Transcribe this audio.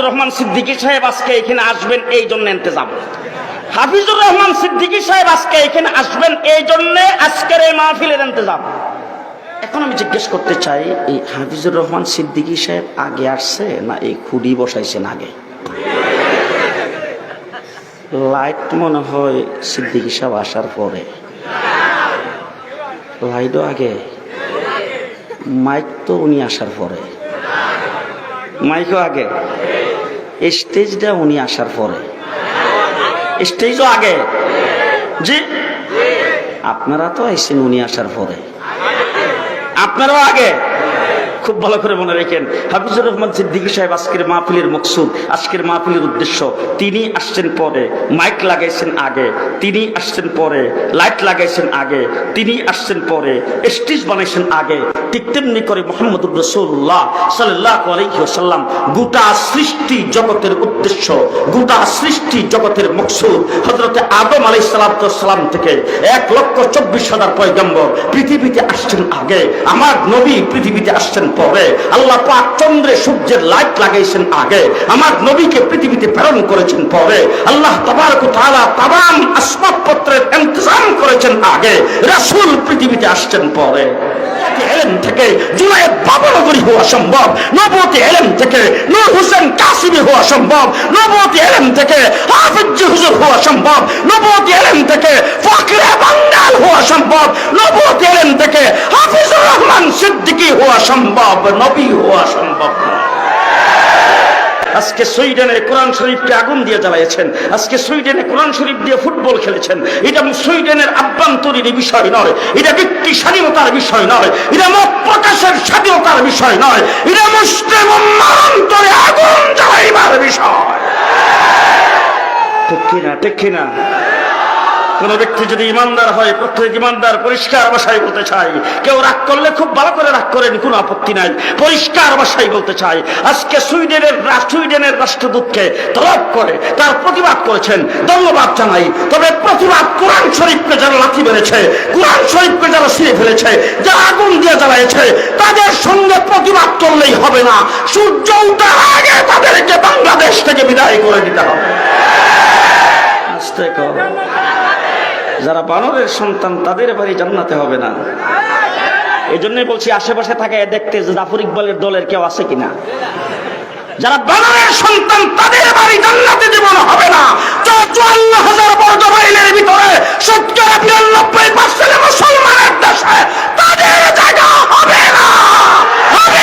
হাফিজুর রহমান সিদ্দিকী সাহেব আজকে এখানে আসবেন এই জন্য ইন্তজাম। হাফিজুর রহমান সিদ্দিকী সাহেব আজকে এখানে আসবেন এই জন্য আজকের এই মাহফিলের ইন্তজাম। এখন আমি জিজ্ঞেস করতে চাই, এই হাফিজুর রহমান সিদ্দিকী সাহেব আগে আসছে না এই খুঁড়ি বসাইছেন আগে? লাইট মনে হয় সিদ্দিকী সাহেব আসার পরে, লাইটও আগে, মাইক তো উনি আসার পরে, মাইকও আগে, স্টেজটা উনি আসার পরে, স্টেজও আগে। জি, আপনারা তো আইছেন উনি আসার পরে, আপনারাও আগে। খুব ভালো করে মনে রেখেন, হাফিজুর রহমান সিদ্দিকী সাহেব আজকের মাহফিলের মকসুদ, আজকের মাহফিলের উদ্দেশ্য, তিনি আসছেন পরে, মাইক লাগাইছেন আগে, তিনি আসছেন পরে, লাইট লাগাইছেন আগে, তিনি আসছেন পরে, স্টেজ বানাইছেন আগে। ঠিক তেমনি করে মুহাম্মদুর রাসূলুল্লাহ সাল্লাল্লাহু আলাইহি ওয়াসাল্লাম গোটা সৃষ্টি জগতের উদ্দেশ্য, গোটা সৃষ্টি জগতের মকসুদ, হযরতে আদম আলাইহিস সালাম থেকে 1,24,000 পয়গম্বর পৃথিবীতে আসছেন আগে, আমার নবী পৃথিবীতে আসছেন পরে। আল্লাহ পাক চন্দ্রে সূর্যের লাইট লাগাইছেন আগে, আমার নবীকে পৃথিবীতে প্রেরণ করেছেন পরে। আল্লাহ তাবারক ওয়া তাআলা তামাম আসবাবপত্রের ইন্তজাম করেছেন আগে, রাসূল পৃথিবীতে আসছেন পরে। ইলম থেকে জুনায়েদ বাবনগরী হওয়া সম্ভব, নবুয়তি ইলম থেকে নূর হোসেন কাসিমি হওয়া সম্ভব, নবুয়তি ইলম থেকে হাফিজ হুজুর হওয়া সম্ভব, নবুয়তি ইলম থেকে ফকরে বাঙ্গাল হওয়া সম্ভব, নবুয়তি ইলম থেকে হাফিজুর রহমান সিদ্দিকী হওয়া সম্ভব, নবী হওয়া সম্ভব। আজকে সুইডেনে কোরআন শরীফকে আগুন দিয়ে জ্বালিয়েছেন, আজকে সুইডেনে কোরআন শরীফ দিয়ে ফুটবল খেলেছেন। এটা সুইডেনের আভ্যন্তরীণ বিষয় নয়, এটা ব্যক্তি স্বাধীনতার বিষয় নয়, এটা মত প্রকাশের স্বাধীনতার বিষয় নয়, এটা মুসলিম উম্মাহর অন্তরে আগুন জ্বালাইবার বিষয়। ঠিক কিনা? ঠিক কিনা? কোন ব্যক্তি যদি ইমানদার হয়, প্রত্যেক ইমানদার পরিষ্কার ভাষায় বলতে চাই, কেউ রাগ করলে খুব ভালো করে রাগ করেন, কোনো আপত্তি নাই, পরিষ্কার ভাষায় বলতে চাই। আজকে সুইডেনের রাষ্ট্রদূতকে তলব করে তার প্রতিবাদ করেছেন, ধন্যবাদ জানাই। তবে প্রতিবাদ কোরআন শরীফকে যারা লাথি মেরেছে, কোরআন শরীফকে যারা ছিঁড়ে ফেলেছে, যারা আগুন দিয়ে জ্বালাইছে, তাদের সঙ্গে প্রতিবাদ করলেই হবে না, সূর্য ওঠার আগে তাদেরকে বাংলাদেশ থেকে বিদায় করে দিতে হবে। আস্তে কর, যারা বানরের সন্তান তাদের বাড়ি জান্নাতে হবে না। এই জন্যই বলছি আশেপাশে থাকে দেখতে যে জাফর ইকবালের দলের কেউ আছে কিনা। যারা বানরের সন্তান তাদের বাড়ি জান্নাতে জীবন হবে না। 54,000 বর্গ মাইলের ভিতরে 92% মুসলমানের দেশে তাদের জায়গা হবে না, হবে